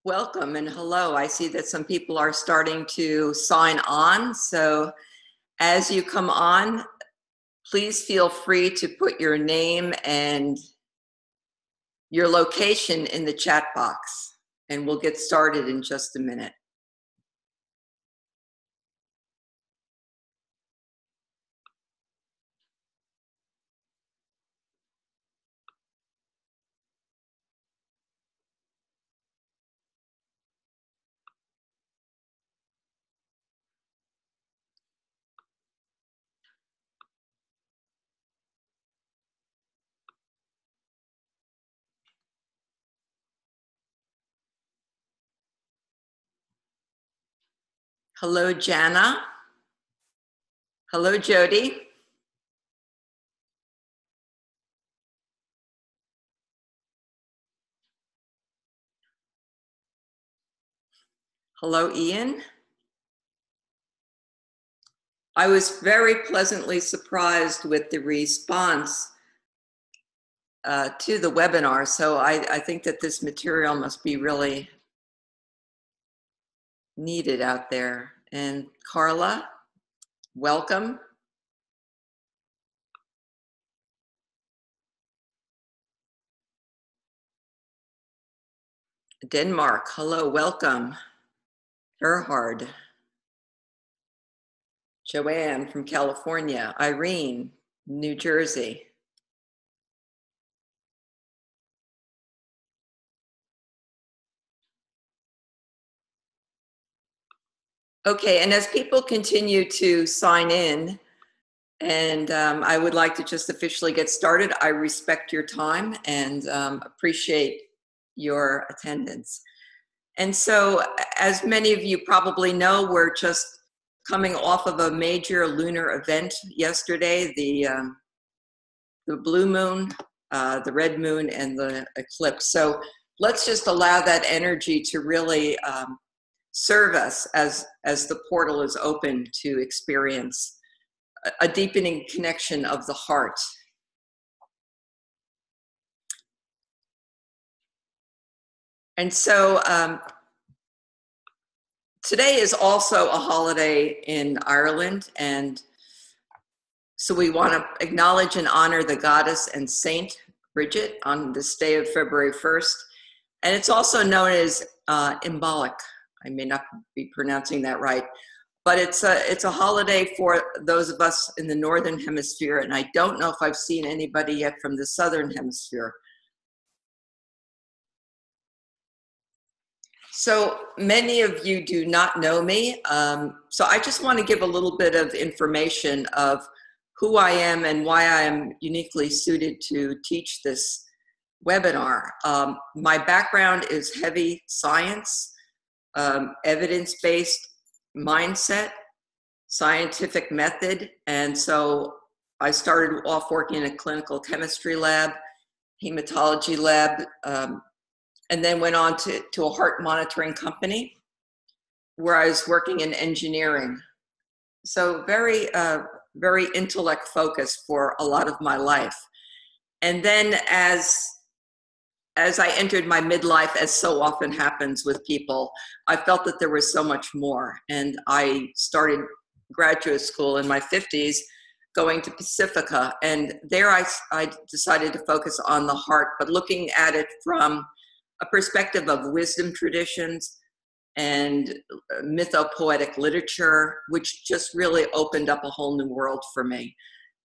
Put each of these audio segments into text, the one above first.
Welcome and hello. I see that some people are starting to sign on. So as you come on, please feel free to put your name and your location in the chat box, and we'll get started in just a minute. Hello, Jana. Hello, Jody. Hello, Ian. I was very pleasantly surprised with the response to the webinar. So I think that this material must be really needed out there. And Carla, welcome. Denmark, hello, welcome. Erhard. Joanne from California. Irene, New Jersey. Okay, and as people continue to sign in, and I would like to just officially get started, I respect your time and appreciate your attendance. And so, as many of you probably know, we're just coming off of a major lunar event yesterday, the blue moon, the red moon, and the eclipse. So let's just allow that energy to really serve us as the portal is open to experience a deepening connection of the heart. And so today is also a holiday in Ireland, and so we want to acknowledge and honor the goddess and Saint Bridget on this day of February 1st. And it's also known as Imbolc. I may not be pronouncing that right, but it's a holiday for those of us in the Northern Hemisphere, and I don't know if I've seen anybody yet from the Southern Hemisphere. So many of you do not know me, so I just want to give a little bit of information of who I am and why I am uniquely suited to teach this webinar. My background is heavy science, evidence-based mindset, scientific method, and so I started off working in a clinical chemistry lab, hematology lab, and then went on to a heart monitoring company where I was working in engineering. So very intellect focused for a lot of my life. And then as I entered my midlife, as so often happens with people, I felt that there was so much more. And I started graduate school in my 50s, going to Pacifica. And there I decided to focus on the heart, but looking at it from a perspective of wisdom traditions and mythopoetic literature, which just really opened up a whole new world for me.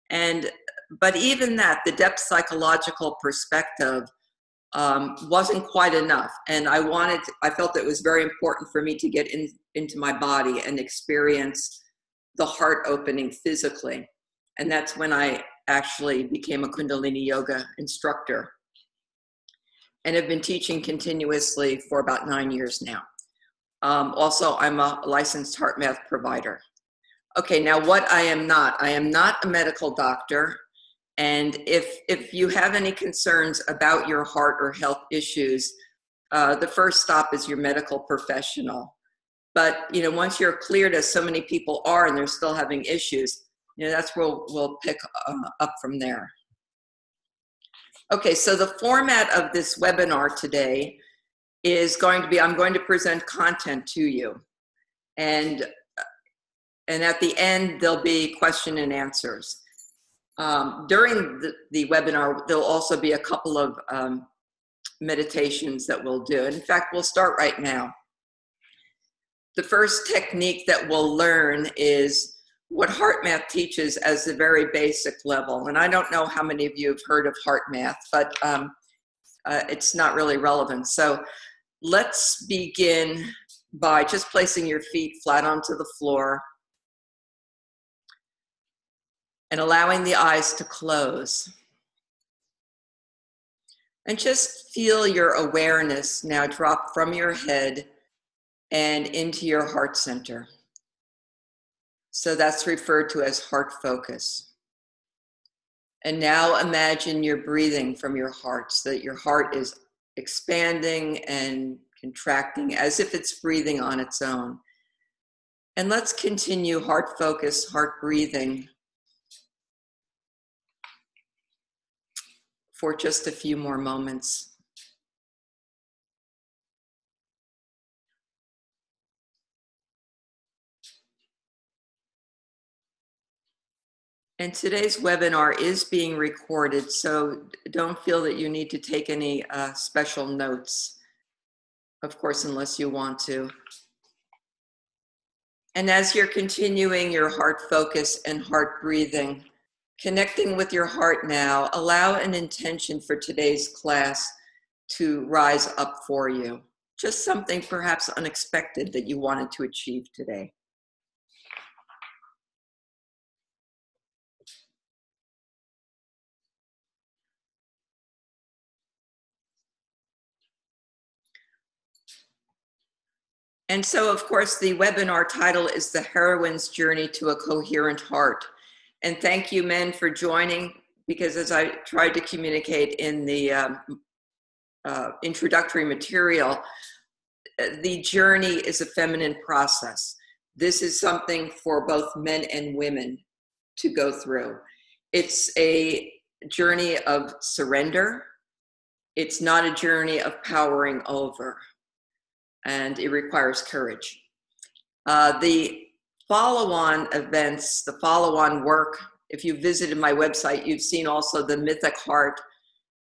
But even that, the depth psychological perspective wasn't quite enough. And I felt it was very important for me to get into my body and experience the heart opening physically. And that's when I actually became a Kundalini yoga instructor and have been teaching continuously for about 9 years now. Also, I'm a licensed heart math provider. Okay, now what I am not a medical doctor. And if you have any concerns about your heart or health issues, the first stop is your medical professional. But once you're cleared, as so many people are, and they're still having issues, that's where we'll pick up from there. Okay, so the format of this webinar today is going to be, I'm going to present content to you. And at the end, there'll be question and answers. During the webinar, there'll also be a couple of meditations that we'll do. In fact, we'll start right now. The first technique that we'll learn is what heart math teaches as the very basic level. And I don't know how many of you have heard of heart math, but it's not really relevant. So let's begin by just placing your feet flat onto the floor and allowing the eyes to close. And just feel your awareness now drop from your head and into your heart center. So that's referred to as heart focus. And now imagine you're breathing from your heart so that your heart is expanding and contracting as if it's breathing on its own. And let's continue heart focus, heart breathing for just a few more moments. And today's webinar is being recorded, so don't feel that you need to take any special notes, of course, unless you want to. And as you're continuing your heart focus and heart breathing, connecting with your heart now, allow an intention for today's class to rise up for you. Just something perhaps unexpected that you wanted to achieve today. And so, of course, the webinar title is The Heroine's Journey to a Coherent Heart. And thank you, men, for joining, because as I tried to communicate in the introductory material, the journey is a feminine process. This is something for both men and women to go through. It's a journey of surrender. It's not a journey of powering over. And it requires courage. The follow-on events, the follow-on work, if you visited my website, you've seen also the mythic heart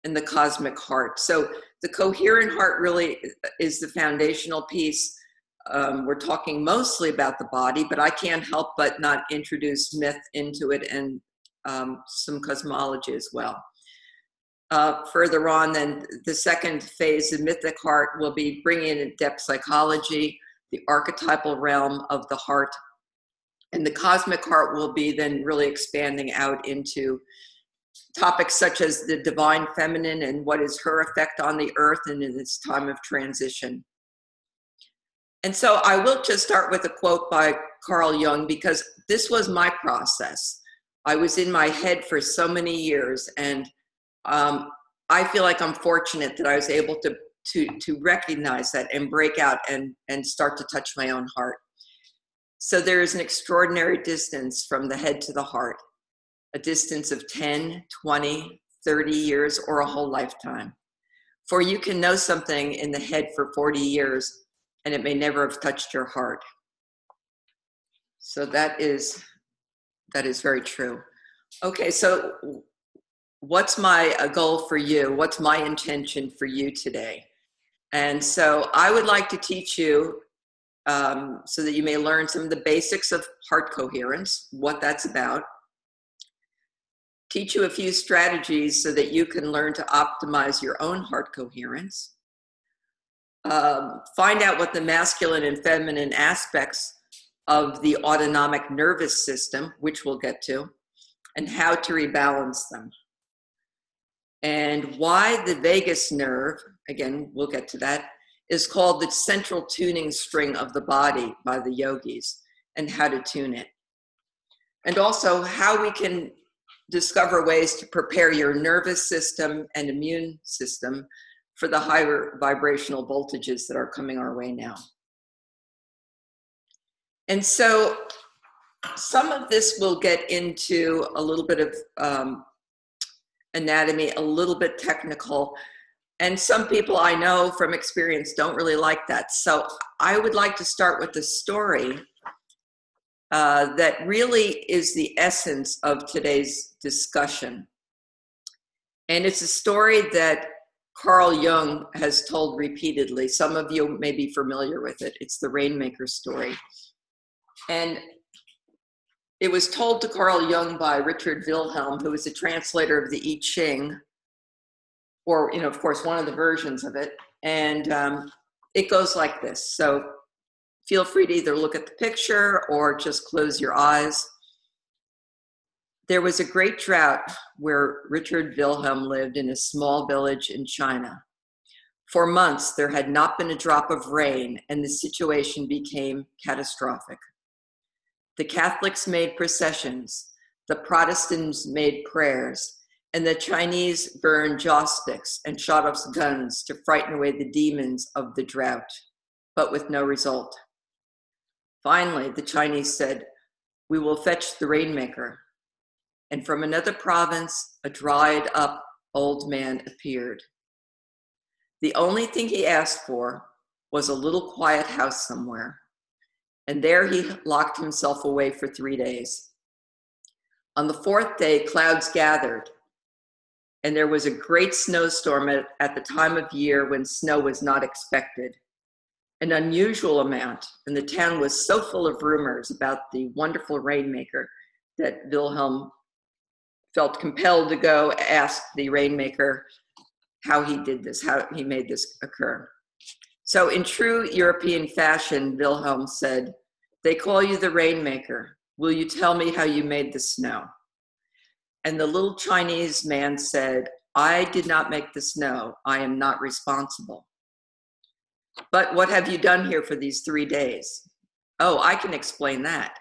and the cosmic heart. So the coherent heart really is the foundational piece. We're talking mostly about the body, but I can't help but not introduce myth into it and some cosmology as well. Further on, then the second phase, the mythic heart, will be bringing in depth psychology, the archetypal realm of the heart, and the cosmic heart will be then really expanding out into topics such as the divine feminine and what is her effect on the earth and in this time of transition. And so I will just start with a quote by Carl Jung, because this was my process. I was in my head for so many years, and I feel like I'm fortunate that I was able to recognize that and break out and start to touch my own heart. So there is an extraordinary distance from the head to the heart, a distance of 10, 20, 30 years, or a whole lifetime. For you can know something in the head for 40 years, and it may never have touched your heart. So that is very true. Okay, so what's my goal for you? What's my intention for you today? And so I would like to teach you so that you may learn some of the basics of heart coherence, what that's about. Teach you a few strategies so that you can learn to optimize your own heart coherence. Find out what the masculine and feminine aspects of the autonomic nervous system, which we'll get to, and how to rebalance them. And why the vagus nerve, again, we'll get to that, is called the central tuning string of the body by the yogis, and how to tune it. And also how we can discover ways to prepare your nervous system and immune system for the higher vibrational voltages that are coming our way now. And so some of this will get into a little bit of anatomy, a little bit technical. And some people I know from experience don't really like that. So I would like to start with a story that really is the essence of today's discussion. And it's a story that Carl Jung has told repeatedly. Some of you may be familiar with it. It's the Rainmaker story. And it was told to Carl Jung by Richard Wilhelm, who was a translator of the I Ching, or, of course, one of the versions of it. And it goes like this. So feel free to either look at the picture or just close your eyes. There was a great drought where Richard Wilhelm lived in a small village in China. For months, there had not been a drop of rain, and the situation became catastrophic. The Catholics made processions, the Protestants made prayers, and the Chinese burned joss sticks and shot off guns to frighten away the demons of the drought, but with no result. Finally, the Chinese said, "We will fetch the Rainmaker." And from another province, a dried up old man appeared. The only thing he asked for was a little quiet house somewhere. And there he locked himself away for 3 days. On the 4th day, clouds gathered, and there was a great snowstorm at the time of year when snow was not expected. An unusual amount, and the town was so full of rumors about the wonderful Rainmaker that Wilhelm felt compelled to go ask the Rainmaker how he did this, how he made this occur. So in true European fashion, Wilhelm said, "They call you the Rainmaker. Will you tell me how you made the snow?" And the little Chinese man said, "I did not make the snow. I am not responsible." "But what have you done here for these 3 days?" "Oh, I can explain that.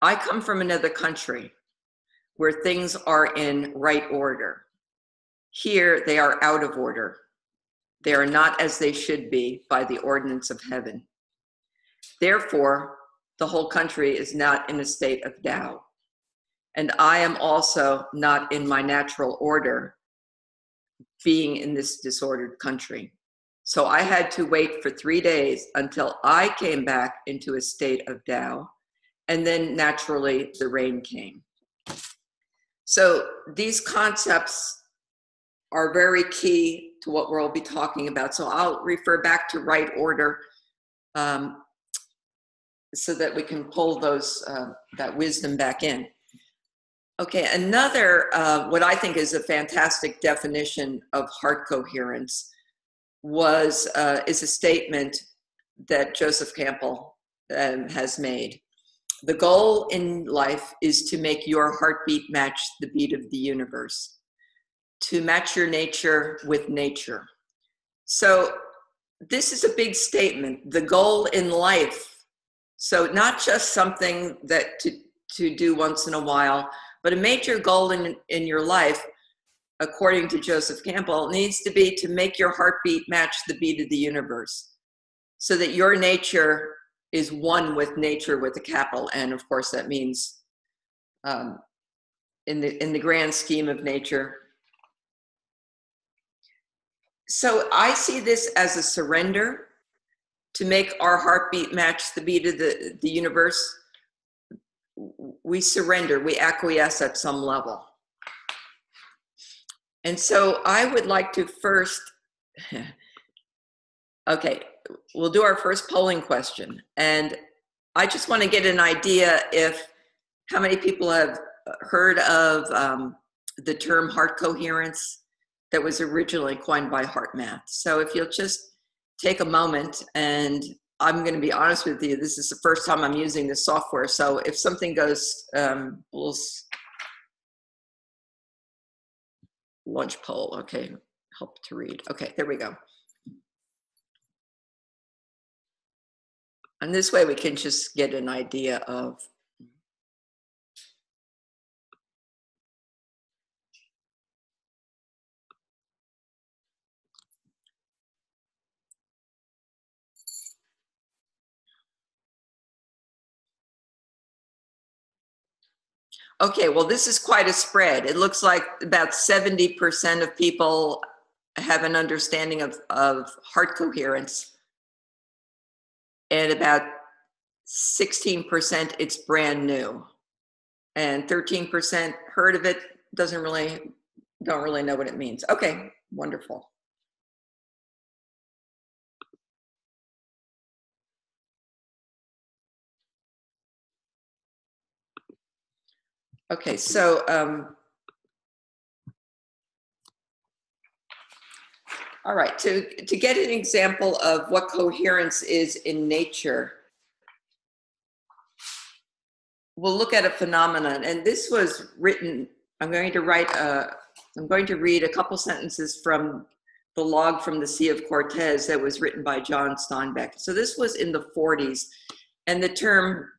I come from another country where things are in right order. Here they are out of order. They are not as they should be by the ordinance of heaven. Therefore, the whole country is not in a state of Tao. And I am also not in my natural order, being in this disordered country. So I had to wait for 3 days until I came back into a state of Tao, and then naturally the rain came." So these concepts are very key to what we'll be talking about. So I'll refer back to right order so that we can pull that wisdom back in. Okay, another, what I think is a fantastic definition of heart coherence is a statement that Joseph Campbell has made. "The goal in life is to make your heartbeat match the beat of the universe, to match your nature with nature." So this is a big statement, the goal in life. So not just something that to do once in a while, but a major goal in your life, according to Joseph Campbell, needs to be to make your heartbeat match the beat of the universe, so that your nature is one with nature with a capital N. Of course, that means in the grand scheme of nature. So I see this as a surrender to make our heartbeat match the beat of the universe. We surrender, we acquiesce at some level. And so I would like to first, okay, we'll do our first polling question. And I just want to get an idea how many people have heard of the term heart coherence that was originally coined by HeartMath. So if you'll just take a moment, and I'm going to be honest with you, this is the first time I'm using this software. So if something goes, we'll launch poll. Okay, help to read. Okay, there we go. And this way we can just get an idea of. Okay, well, this is quite a spread. It looks like about 70% of people have an understanding of heart coherence, and about 16% it's brand new, and 13% heard of it, don't really know what it means. Okay, wonderful. Okay, so all right, to get an example of what coherence is in nature, we'll look at a phenomenon, and this was written, I'm going to read a couple sentences from the log from the Sea of Cortez that was written by John Steinbeck. So this was in the 40s, and the term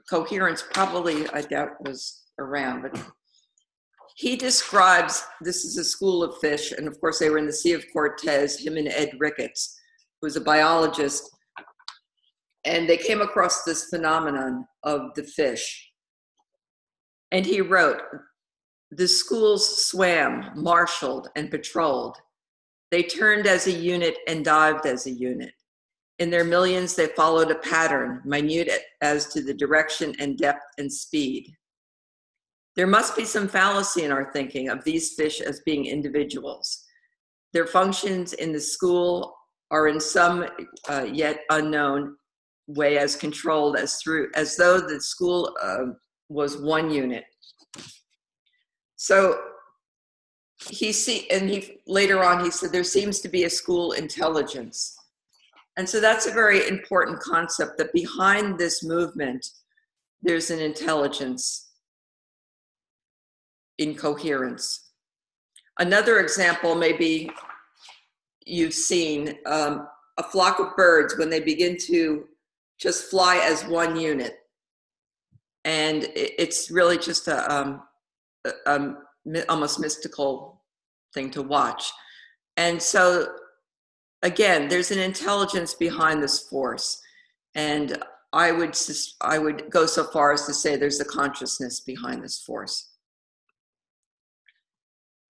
coherence probably, I doubt, was around, but he describes, this is a school of fish, and of course they were in the Sea of Cortez, him and Ed Ricketts, who was a biologist, and they came across this phenomenon of the fish. And he wrote, the schools swam, marshaled, and patrolled. They turned as a unit and dived as a unit. In their millions, they followed a pattern, minute as to the direction and depth and speed. There must be some fallacy in our thinking of these fish as being individuals. Their functions in the school are in some yet unknown way as controlled as though the school was one unit. So later on he said there seems to be a school intelligence. And so that's a very important concept, that behind this movement, there's an intelligence in coherence. Another example, maybe you've seen a flock of birds when they begin to just fly as one unit. And it's really just a almost mystical thing to watch. And so, again, there's an intelligence behind this force. And I would go so far as to say there's a consciousness behind this force.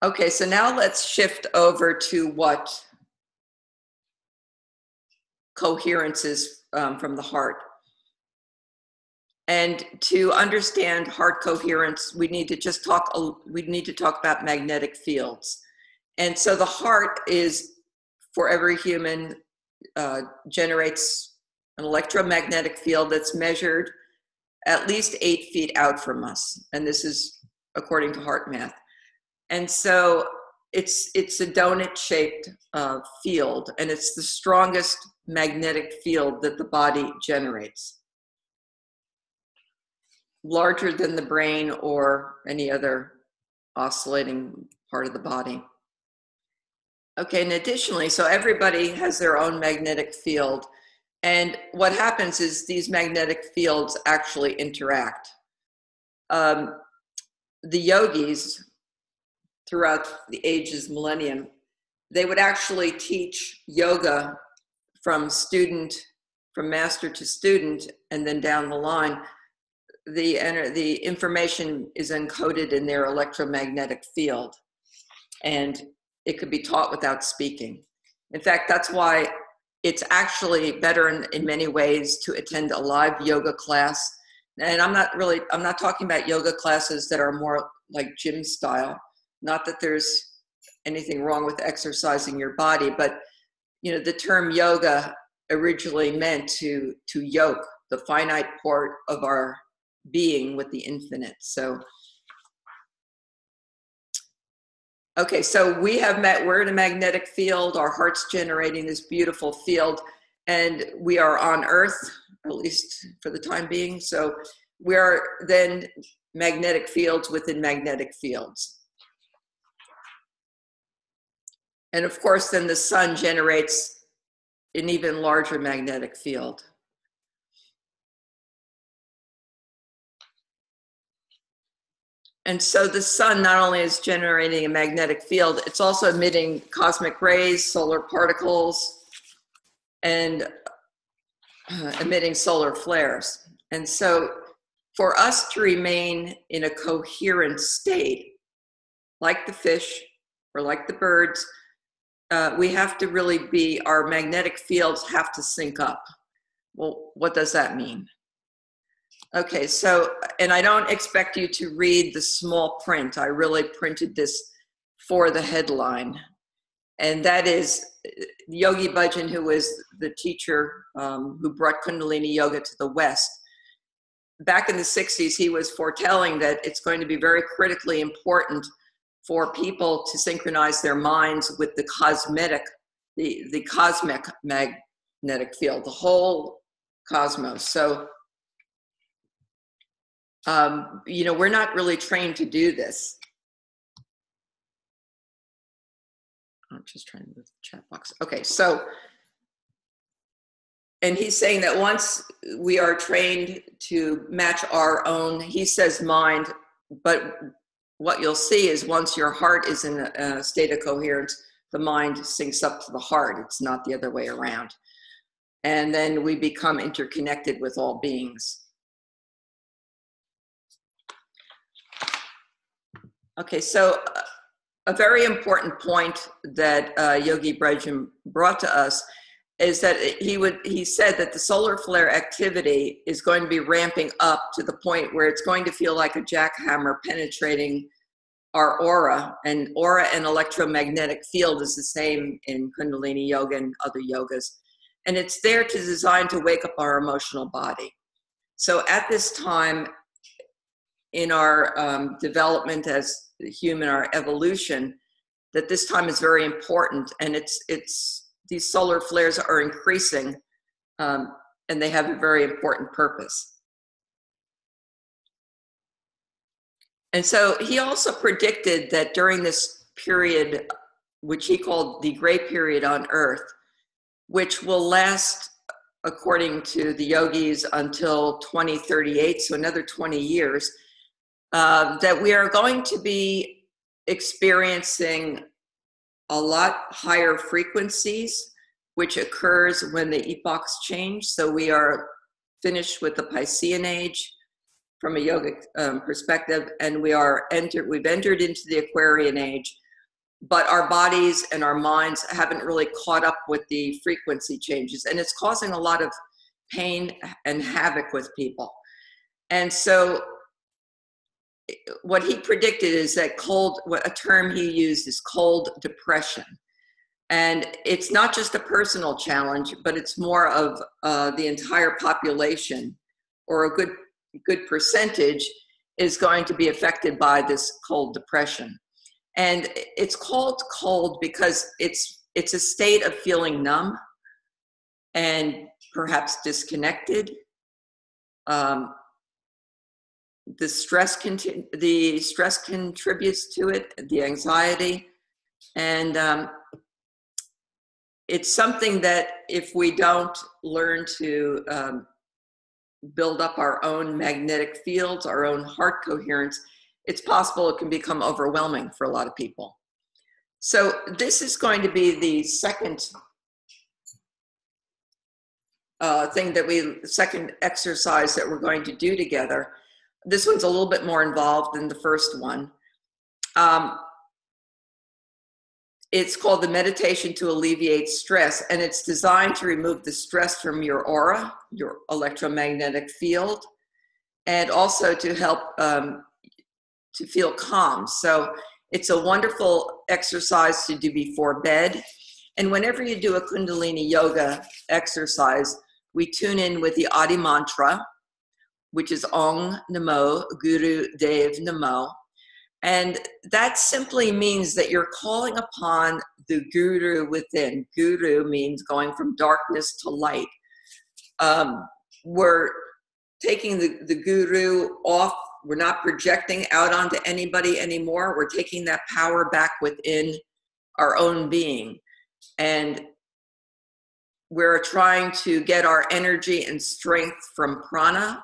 Okay, so now let's shift over to what coherence is from the heart. And to understand heart coherence, we need to talk about magnetic fields. And so the heart is, for every human, generates an electromagnetic field that's measured at least 8 feet out from us. And this is according to heart math. And so it's a donut-shaped field, and it's the strongest magnetic field that the body generates, larger than the brain or any other oscillating part of the body. Okay, and additionally, so everybody has their own magnetic field, and what happens is these magnetic fields actually interact. The yogis, throughout the ages, millennium, they would actually teach yoga from master to student, and then down the line, the information is encoded in their electromagnetic field, and it could be taught without speaking. In fact, that's why it's actually better in many ways to attend a live yoga class. And I'm not talking about yoga classes that are more like gym style. Not that there's anything wrong with exercising your body, but the term yoga originally meant to yoke the finite part of our being with the infinite. So, okay, so we're in a magnetic field, our heart's generating this beautiful field, and we are on Earth, at least for the time being. So we are then magnetic fields within magnetic fields. And of course, then the sun generates an even larger magnetic field. And so the sun not only is generating a magnetic field, it's also emitting cosmic rays, solar particles, and emitting solar flares. And so for us to remain in a coherent state, like the fish or like the birds, we have to really be, our magnetic fields have to sync up. Well, what does that mean? Okay, so, and I don't expect you to read the small print. I really printed this for the headline. And that is Yogi Bhajan, who was the teacher who brought Kundalini Yoga to the West. Back in the 60s, he was foretelling that it's going to be very critically important for people to synchronize their minds with the cosmic magnetic field, the whole cosmos. So, you know, we're not really trained to do this. I'm just trying to move the chat box. Okay, so, and he's saying that once we are trained to match our own, he says mind, but what you'll see is once your heart is in a state of coherence, the mind syncs up to the heart. It's not the other way around. And then we become interconnected with all beings. Okay, so a very important point that Yogi Bhajan brought to us is that he said that the solar flare activity is going to be ramping up to the point where it's going to feel like a jackhammer penetrating our aura, and aura and electromagnetic field is the same in Kundalini Yoga and other yogas. And it's there to design to wake up our emotional body. So at this time in our development as a human, our evolution, that this time is very important, and these solar flares are increasing, and they have a very important purpose. And so he also predicted that during this period, which he called the gray period on Earth, which will last, according to the yogis, until 2038, so another 20 years, that we are going to be experiencing a lot higher frequencies, which occurs when the epochs change. So we are finished with the Piscean age from a yogic perspective, and we've entered into the Aquarian age, but our bodies and our minds haven't really caught up with the frequency changes, and it's causing a lot of pain and havoc with people. And so what he predicted is that a term he used is cold depression. And it's not just a personal challenge, but it's more of the entire population, or a good percentage is going to be affected by this cold depression. And it's called cold because it's a state of feeling numb and perhaps disconnected. The stress contributes to it, the anxiety, and it's something that if we don't learn to build up our own magnetic fields, our own heart coherence, it's possible it can become overwhelming for a lot of people. So this is going to be the second second exercise that we're going to do together. This one's a little bit more involved than the first one. It's called the meditation to alleviate stress, and it's designed to remove the stress from your aura, your electromagnetic field, and also to help to feel calm. So it's a wonderful exercise to do before bed. And whenever you do a Kundalini Yoga exercise, we tune in with the Adi mantra, which is Om Namo Guru Dev Namo. And that simply means that you're calling upon the guru within. Guru means going from darkness to light. We're taking the guru off. We're not projecting out onto anybody anymore. We're taking that power back within our own being. And we're trying to get our energy and strength from prana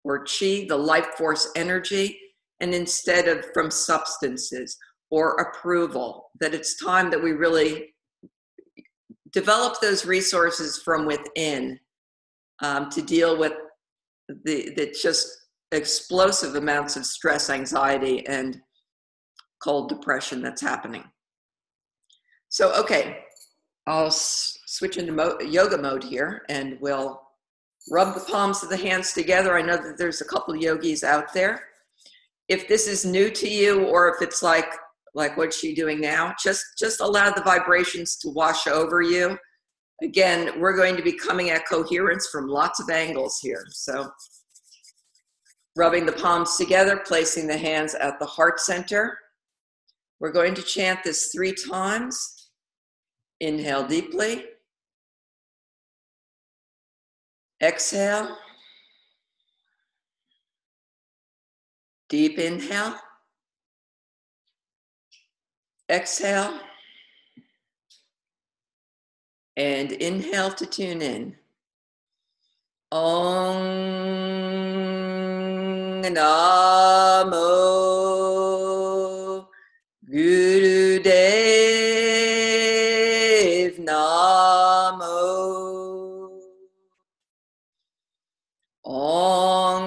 or chi, the life force energy, and instead of from substances or approval, that it's time that we really develop those resources from within to deal with the just explosive amounts of stress, anxiety, and cold depression that's happening. So, okay, I'll switch into yoga mode here, and we'll rub the palms of the hands together. I know that there's a couple of yogis out there. If this is new to you, or if it's like what's she doing now, just allow the vibrations to wash over you. Again, we're going to be coming at coherence from lots of angles here. So rubbing the palms together, placing the hands at the heart center. We're going to chant this 3 times. Inhale deeply. Exhale. Deep inhale. Exhale. And inhale to tune in. Om Namo Gurudev Namo. Om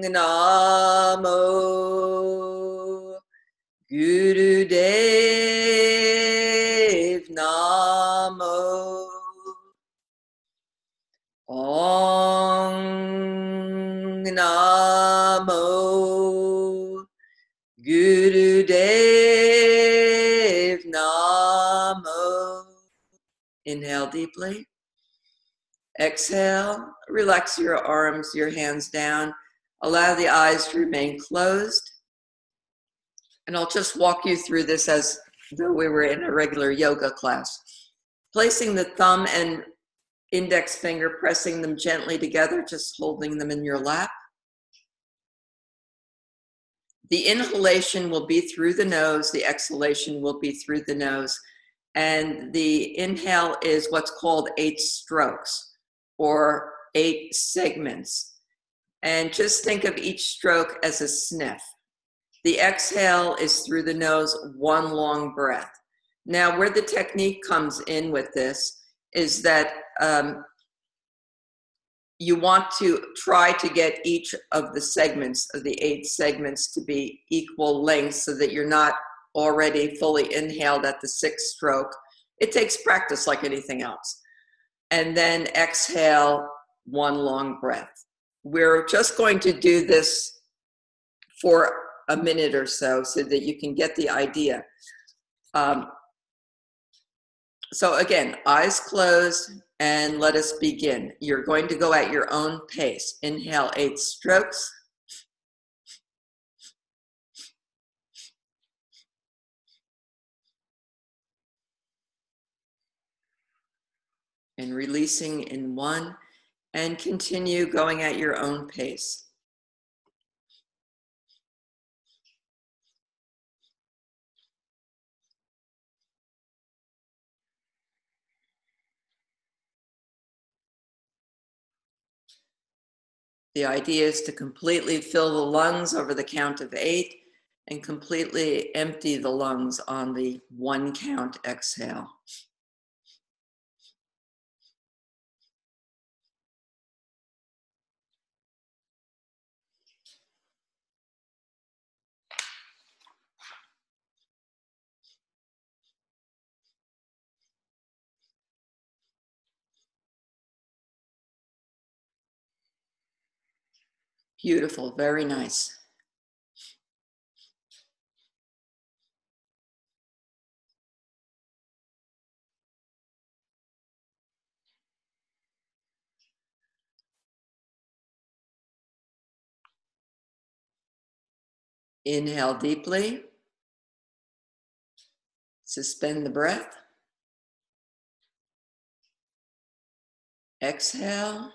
Namo Gurudev Namo. Om Namo Gurudev Namo. Inhale deeply. Exhale. Relax your arms, your hands down. Allow the eyes to remain closed. And I'll just walk you through this as though we were in a regular yoga class. Placing the thumb and index finger, pressing them gently together, just holding them in your lap. The inhalation will be through the nose, the exhalation will be through the nose, and the inhale is what's called 8 strokes or 8 segments. And just think of each stroke as a sniff. The exhale is through the nose, 1 long breath. Now, where the technique comes in with this is that you want to try to get each of the segments of the 8 segments to be equal length so that you're not already fully inhaled at the 6th stroke. It takes practice like anything else. And then exhale, 1 long breath. We're just going to do this for a minute or so that you can get the idea. So again, eyes closed, and let us begin. You're going to go at your own pace. Inhale 8 strokes. And releasing in 1, and continue going at your own pace. The idea is to completely fill the lungs over the count of 8 and completely empty the lungs on the 1 count exhale. Beautiful, very nice. Inhale deeply. Suspend the breath. Exhale.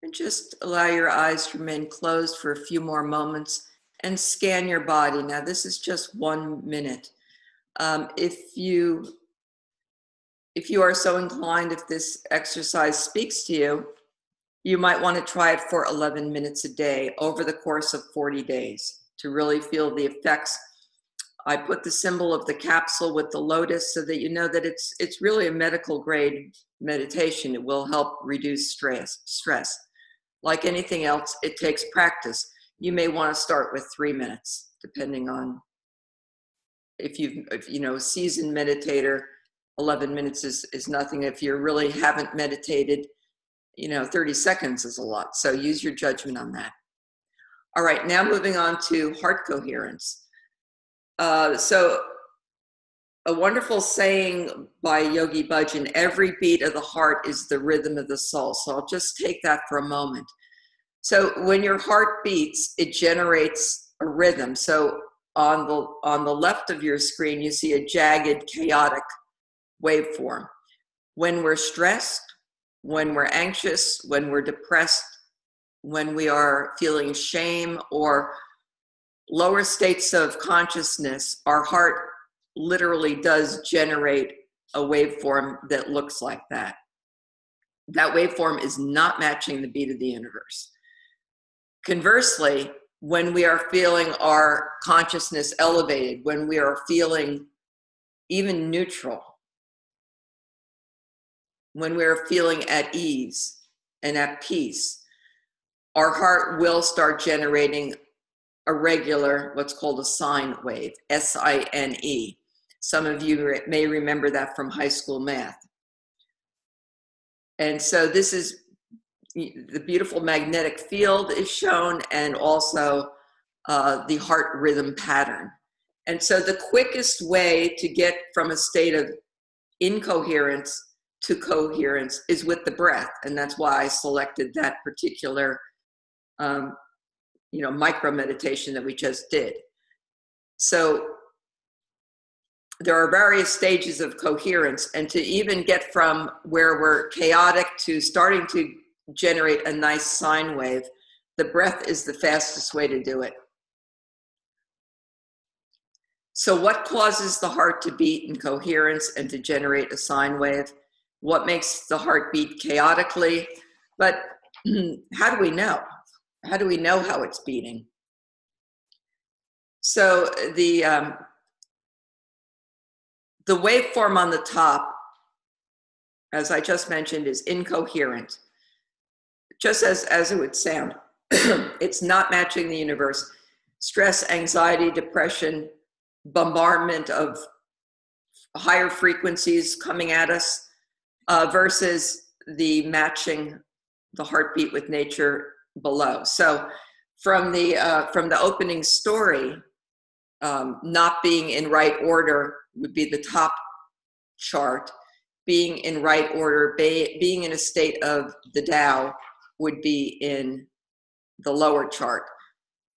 And just allow your eyes to remain closed for a few more moments and scan your body. Now, this is just 1 minute. If you are so inclined, if this exercise speaks to you, you might want to try it for 11 minutes a day over the course of 40 days to really feel the effects. I put the symbol of the capsule with the lotus so that you know that it's really a medical grade meditation. It will help reduce stress. Like anything else, it takes practice. You may want to start with 3 minutes, depending on if you know, seasoned meditator, 11 minutes is nothing. If you really haven't meditated, you know, 30 seconds is a lot. So use your judgment on that. All right, now moving on to heart coherence. So a wonderful saying by Yogi Bhajan, every beat of the heart is the rhythm of the soul. So I'll just take that for a moment. So when your heart beats, it generates a rhythm. So on the left of your screen, you see a jagged, chaotic waveform. When we're stressed, when we're anxious, when we're depressed, when we are feeling shame or lower states of consciousness, our heart literally does generate a waveform that looks like that. That waveform is not matching the beat of the universe. Conversely, when we are feeling our consciousness elevated, when we are feeling even neutral, when we're feeling at ease and at peace, our heart will start generating a regular, what's called a sine wave, S-I-N-E. Some of you may remember that from high school math. And so this is the beautiful magnetic field is shown, and also the heart rhythm pattern. And so the quickest way to get from a state of incoherence to coherence is with the breath. And that's why I selected that particular micro meditation that we just did. So there are various stages of coherence, and to even get from where we're chaotic to starting to generate a nice sine wave, the breath is the fastest way to do it. So what causes the heart to beat in coherence and to generate a sine wave? What makes the heart beat chaotically? But how do we know? How do we know how it's beating? So the waveform on the top, as I just mentioned, is incoherent. Just as it would sound. It's not matching the universe. Stress, anxiety, depression, bombardment of higher frequencies coming at us versus the matching the heartbeat with nature below. So from the opening story, not being in right order would be the top chart. Being in right order, being in a state of the Tao would be in the lower chart.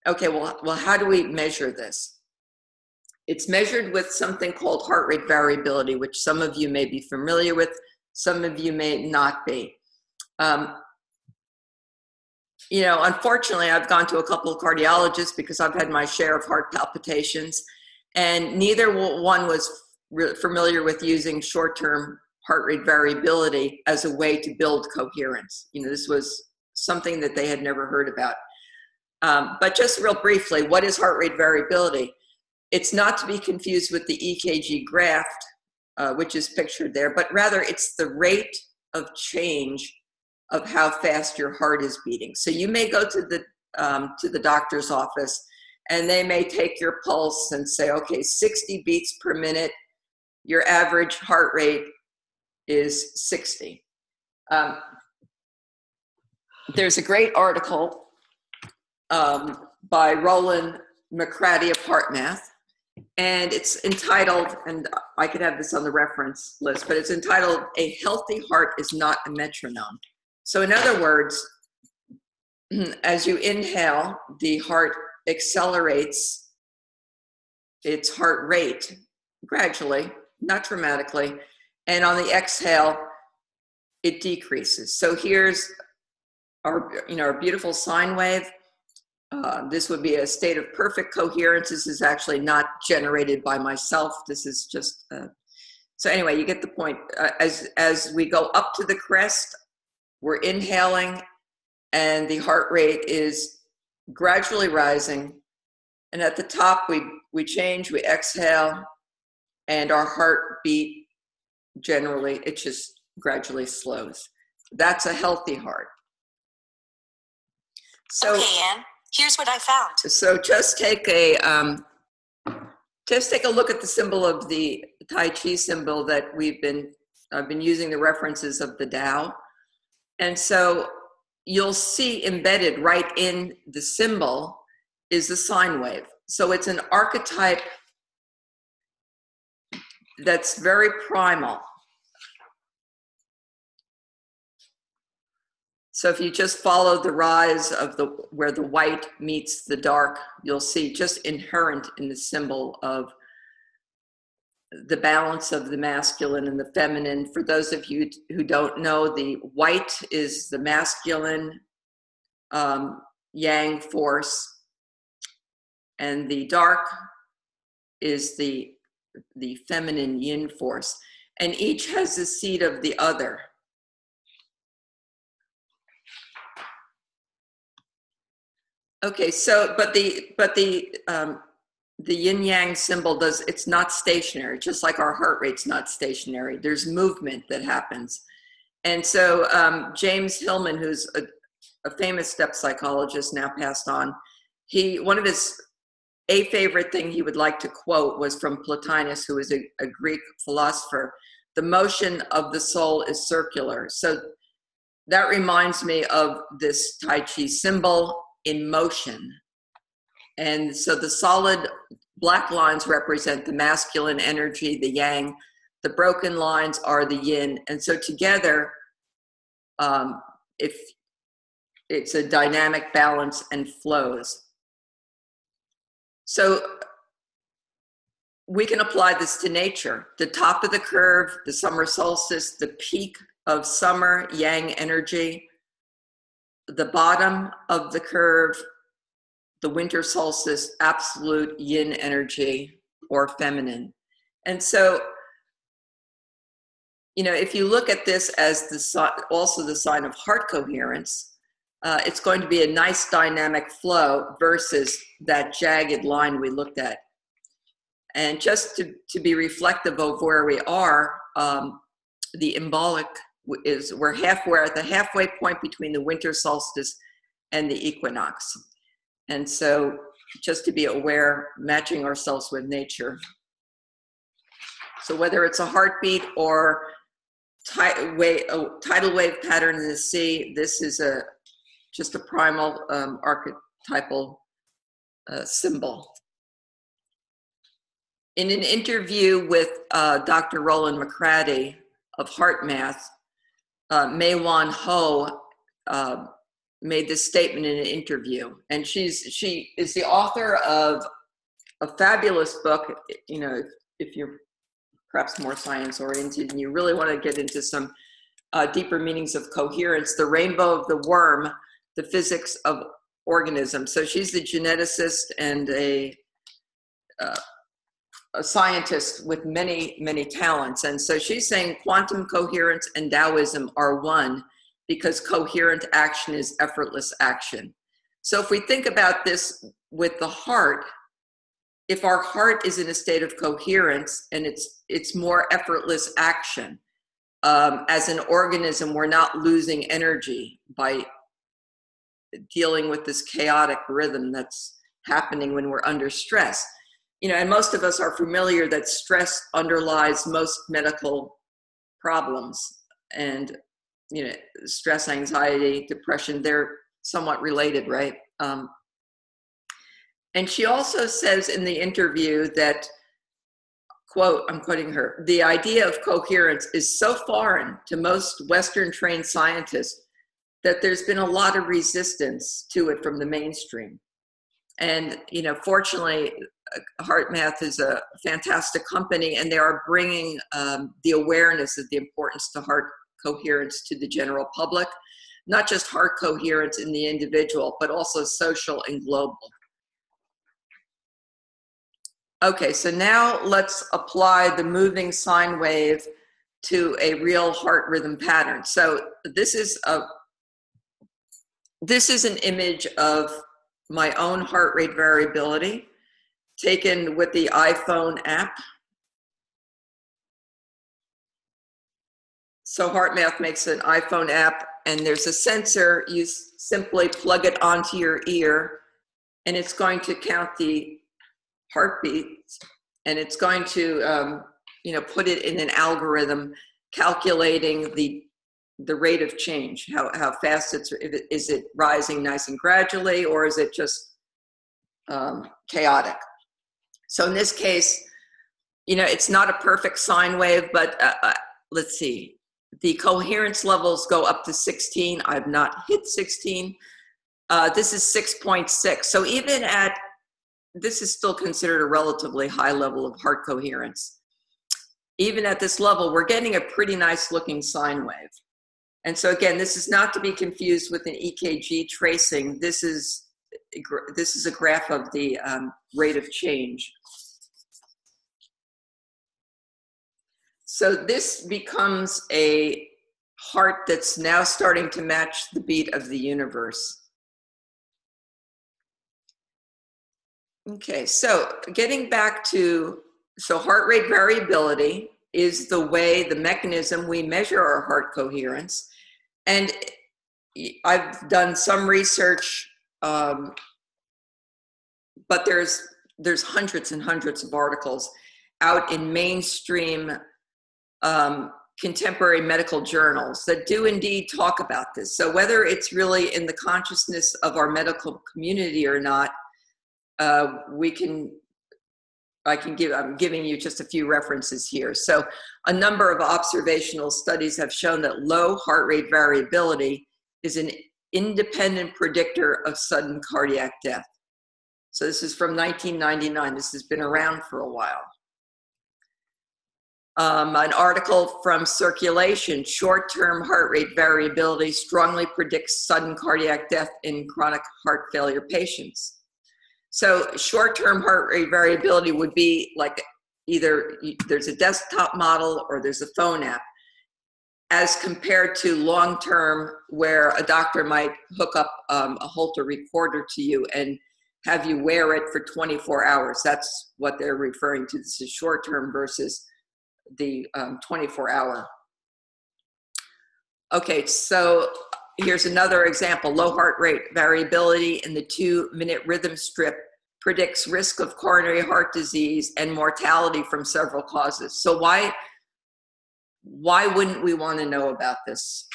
Okay, well, how do we measure this? It's measured with something called heart rate variability, which some of you may be familiar with, some of you may not be. Unfortunately, I've gone to a couple of cardiologists because I've had my share of heart palpitations, and neither one was familiar with using short-term heart rate variability as a way to build coherence. This was something that they had never heard about. But just real briefly, what is heart rate variability? It's not to be confused with the EKG graph, which is pictured there, but rather it's the rate of change of how fast your heart is beating. So you may go to the doctor's office, and they may take your pulse and say, okay, 60 beats per minute, your average heart rate is 60. There's a great article by Roland McCratty of Heart Math, and it's entitled, and I could have this on the reference list, but it's entitled, "A Healthy Heart is Not a Metronome." So in other words, as you inhale, the heart accelerates its heart rate gradually, not dramatically, and on the exhale, it decreases. So here's our beautiful sine wave. This would be a state of perfect coherence. This is actually not generated by myself. This is just, so anyway, you get the point. As we go up to the crest, we're inhaling, and the heart rate is gradually rising. And at the top, we change, we exhale, and our heartbeat generally, it just gradually slows. That's a healthy heart. So, okay, Anne, here's what I found. So just take a Just take a look at the symbol of the Tai Chi symbol that I've been using the references of the Tao. And so you'll see embedded right in the symbol is the sine wave. So it's an archetype that's very primal. So if you just follow the rise of where the white meets the dark, you'll see just inherent in the symbol of the balance of the masculine and the feminine. For those of you who don't know, the white is the masculine yang force, and the dark is the feminine yin force, and each has the seed of the other. Okay, so but the yin yang symbol it's not stationary, just like our heart rate's not stationary. There's movement that happens. And so James Hillman, who's a famous step psychologist, now passed on, one of his favorite thing he would like to quote was from Plotinus, who is a Greek philosopher. The motion of the soul is circular. So that reminds me of this Tai Chi symbol in motion. And so the solid black lines represent the masculine energy, the yang. The broken lines are the yin. And so together, if it's a dynamic balance and flows. So we can apply this to nature. The top of the curve, the summer solstice, the peak of summer yang energy, the bottom of the curve, the winter solstice, absolute yin energy or feminine. And so, if you look at this as also the sign of heart coherence, it's going to be a nice dynamic flow versus that jagged line we looked at. And just to be reflective of where we are, the embolic we're at the halfway point between the winter solstice and the equinox. And so just to be aware, matching ourselves with nature. So whether it's a heartbeat or tidal wave pattern in the sea, this is just a primal archetypal symbol. In an interview with Dr. Roland McCratty of HeartMath, Mei-Wan Ho made this statement in an interview, and she is the author of a fabulous book. If you're perhaps more science oriented and you really want to get into some deeper meanings of coherence, The Rainbow of the Worm, the Physics of Organisms. So she's the geneticist and a scientist with many, many talents. And so she's saying quantum coherence and Taoism are one because coherent action is effortless action. So if we think about this with the heart, if our heart is in a state of coherence and it's more effortless action, as an organism, we're not losing energy by dealing with this chaotic rhythm that's happening when we're under stress. And most of us are familiar that stress underlies most medical problems, and stress, anxiety, depression, they're somewhat related, right? And she also says in the interview that, quote, I'm quoting her, the idea of coherence is so foreign to most Western trained scientists that there's been a lot of resistance to it from the mainstream. And, fortunately, HeartMath is a fantastic company, and they are bringing the awareness of the importance to heart coherence to the general public, not just heart coherence in the individual, but also social and global. Okay, so now let's apply the moving sine wave to a real heart rhythm pattern. So this is an image of my own heart rate variability taken with the iPhone app. So HeartMath makes an iPhone app, and there's a sensor. You simply plug it onto your ear, and it's going to count the heartbeats and it's going to, put it in an algorithm calculating the rate of change, how fast is it rising nice and gradually, or is it just chaotic? So in this case, it's not a perfect sine wave, but let's see. The coherence levels go up to 16. I've not hit 16. This is 6.6. So this is still considered a relatively high level of heart coherence. Even at this level, we're getting a pretty nice looking sine wave. And so again, this is not to be confused with an EKG tracing. This is a graph of the rate of change. So this becomes a heart that's now starting to match the beat of the universe. Okay, so getting back to, heart rate variability is the mechanism we measure our heart coherence. And I've done some research, but there's hundreds and hundreds of articles out in mainstream contemporary medical journals that do indeed talk about this. So whether it's really in the consciousness of our medical community or not, I'm giving you just a few references here. So a number of observational studies have shown that low heart rate variability is an independent predictor of sudden cardiac death. So this is from 1999. This has been around for a while. An article from Circulation, short-term heart rate variability strongly predicts sudden cardiac death in chronic heart failure patients. So short-term heart rate variability would be like either there's a desktop model or there's a phone app, as compared to long-term where a doctor might hook up a Holter recorder to you and have you wear it for 24 hours. That's what they're referring to. This is short-term versus the 24-hour. Okay, so here's another example. Low heart rate variability in the 2-minute rhythm strip predicts risk of coronary heart disease and mortality from several causes. So why wouldn't we want to know about this?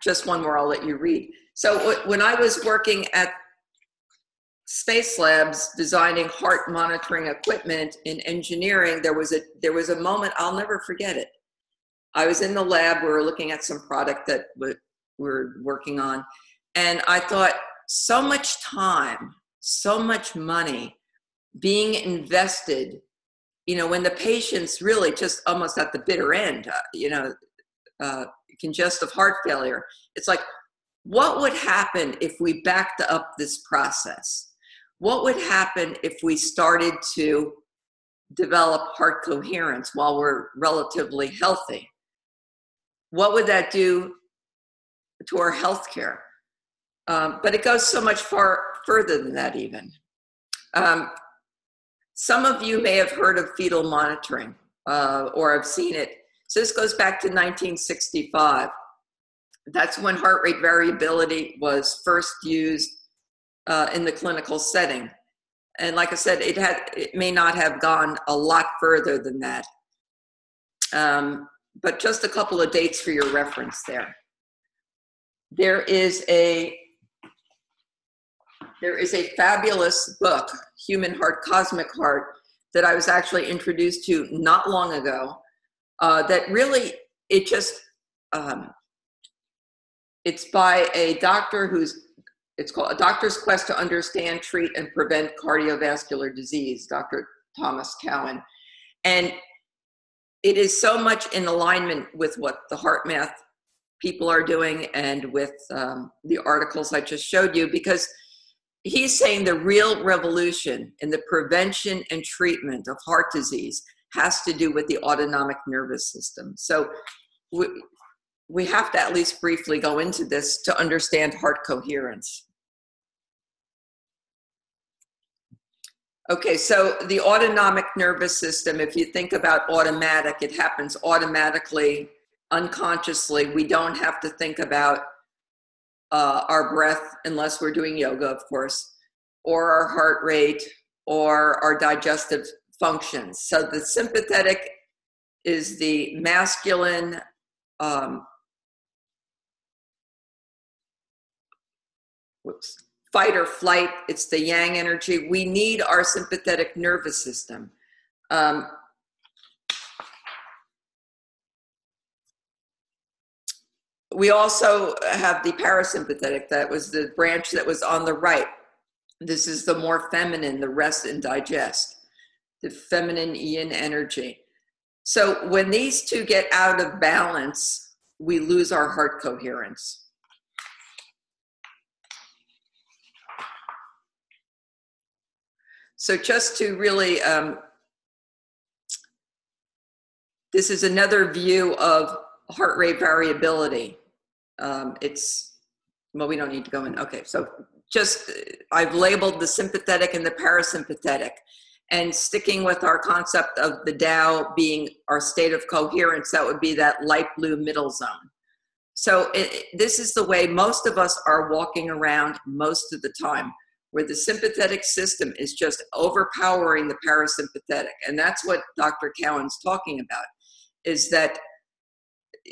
Just one more, I'll let you read. So when I was working at Space Labs designing heart monitoring equipment in engineering, there was a moment, I'll never forget it. I was in the lab, we were looking at some product that we're working on, and I thought, so much time, so much money being invested, when the patient's really just almost at the bitter end, congestive heart failure. It's like, what would happen if we backed up this process? What would happen if we started to develop heart coherence while we're relatively healthy? What would that do to our healthcare? But it goes so much further than that even. Some of you may have heard of fetal monitoring or have seen it. So this goes back to 1965. That's when heart rate variability was first used in the clinical setting. And like I said, it may not have gone a lot further than that. But just a couple of dates for your reference there. There is a fabulous book, Human Heart, Cosmic Heart, that I was actually introduced to not long ago. That really, it's by a doctor it's called A Doctor's Quest to Understand, Treat, and Prevent Cardiovascular Disease, Dr. Thomas Cowan. And it is so much in alignment with what the heart math people are doing and with the articles I just showed you, because he's saying the real revolution in the prevention and treatment of heart disease has to do with the autonomic nervous system. So we have to at least briefly go into this to understand heart coherence. Okay, so the autonomic nervous system, if you think about automatic, it happens automatically, unconsciously. We don't have to think about our breath unless we're doing yoga, of course, or our heart rate, or our digestive functions. So the sympathetic is the masculine fight or flight. It's the yang energy. We need our sympathetic nervous system. We also have the parasympathetic. That was the branch that was on the right. This is the more feminine, the rest and digest, the feminine yin energy. So when these two get out of balance, we lose our heart coherence. So just to really, this is another view of heart rate variability. Well, we don't need to go in. Okay, so just, I've labeled the sympathetic and the parasympathetic, and sticking with our concept of the Tao being our state of coherence, that would be that light blue middle zone. So this is the way most of us are walking around most of the time, where the sympathetic system is just overpowering the parasympathetic. And that's what Dr. Cowan's talking about, is that,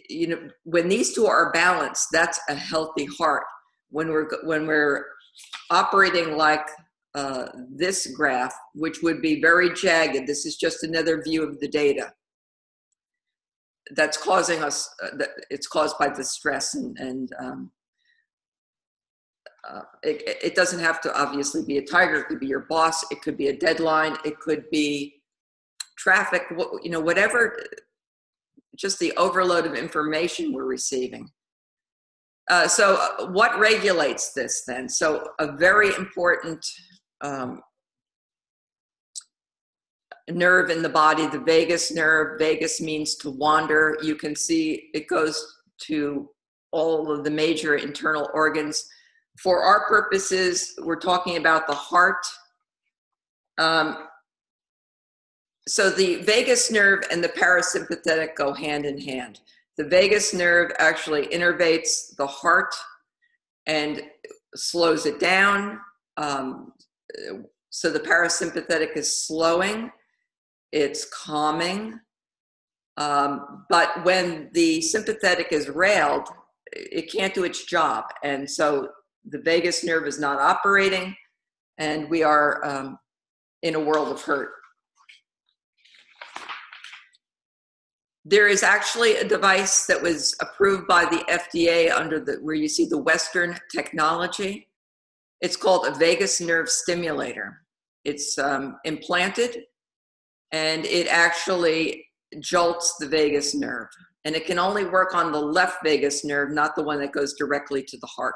you know, when these two are balanced, that's a healthy heart. When we're operating like this graph, which would be very jagged, this is just another view of the data that's causing us, it's caused by the stress, and it doesn't have to obviously be a tiger. It could be your boss, it could be a deadline, it could be traffic, you know, whatever, just the overload of information we're receiving. So what regulates this then? So a very important nerve in the body, the vagus nerve. Vagus means to wander. You can see it goes to all of the major internal organs. For our purposes, we're talking about the heart. So the vagus nerve and the parasympathetic go hand in hand. The vagus nerve actually innervates the heart and slows it down. So the parasympathetic is slowing, it's calming. But when the sympathetic is railed, it can't do its job. And so the vagus nerve is not operating, and we are in a world of hurt. There is actually a device that was approved by the FDA under where you see the Western technology. It's called a vagus nerve stimulator. It's implanted, and it actually jolts the vagus nerve. And it can only work on the left vagus nerve, not the one that goes directly to the heart.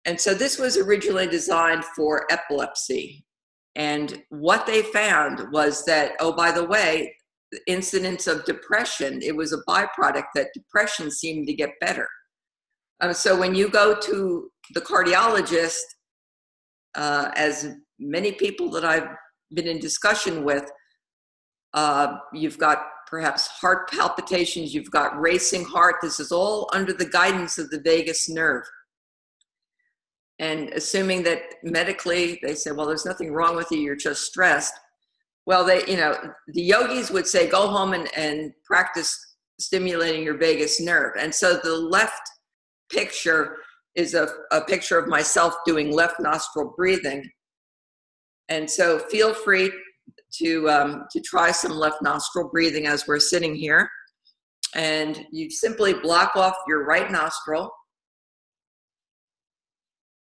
And so this was originally designed for epilepsy. And what they found was that, oh, by the way, the incidence of depression, it was a byproduct that depression seemed to get better. So when you go to the cardiologist, as many people that I've been in discussion with, you've got perhaps heart palpitations, you've got racing heart. This is all under the guidance of the vagus nerve. And assuming that medically they say, well, there's nothing wrong with you, you're just stressed. Well, the yogis would say, go home and practice stimulating your vagus nerve. And so the left picture is a picture of myself doing left nostril breathing. And so feel free to try some left nostril breathing as we're sitting here. And you simply block off your right nostril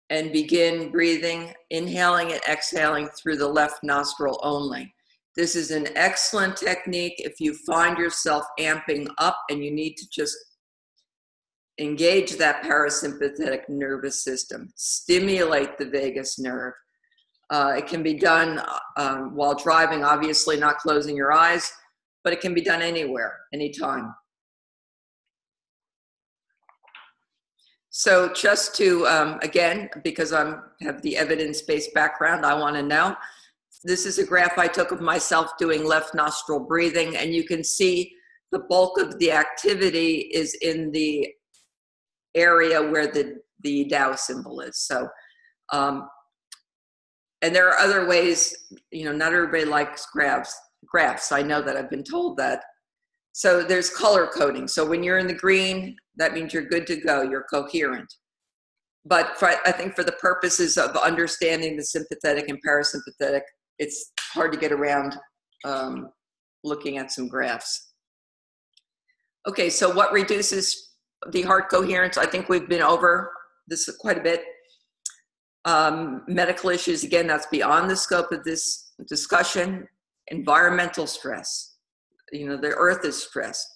and begin breathing, inhaling and exhaling through the left nostril only. This is an excellent technique if you find yourself amping up and you need to just engage that parasympathetic nervous system, stimulate the vagus nerve. It can be done while driving, obviously not closing your eyes, but it can be done anywhere, anytime. So just to, again, because I have the evidence-based background, I want to know. This is a graph I took of myself doing left nostril breathing, and you can see the bulk of the activity is in the area where the Tao symbol is. So And there are other ways, not everybody likes graphs. I know that, I've been told that. So there's color coding. So when you're in the green, that means you're good to go, you're coherent. But I think for the purposes of understanding the sympathetic and parasympathetic, it's hard to get around looking at some graphs. Okay, so what reduces the heart coherence? I think we've been over this quite a bit. Medical issues, again, that's beyond the scope of this discussion. Environmental stress, the earth is stressed,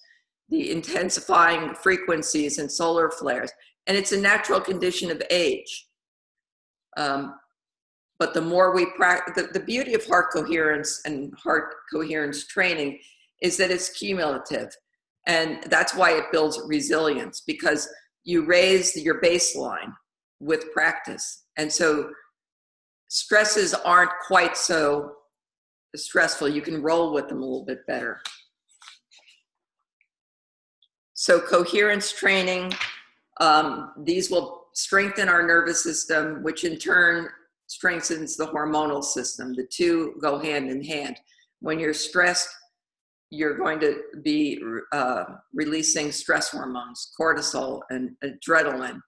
the intensifying frequencies and solar flares, and it's a natural condition of age. But the more we practice, the beauty of heart coherence and heart coherence training is that it's cumulative. And that's why it builds resilience, because you raise your baseline with practice. And so stresses aren't quite so stressful. You can roll with them a little bit better. So coherence training, these will strengthen our nervous system, which in turn strengthens the hormonal system. The two go hand in hand. When you're stressed, you're going to be releasing stress hormones, cortisol and adrenaline.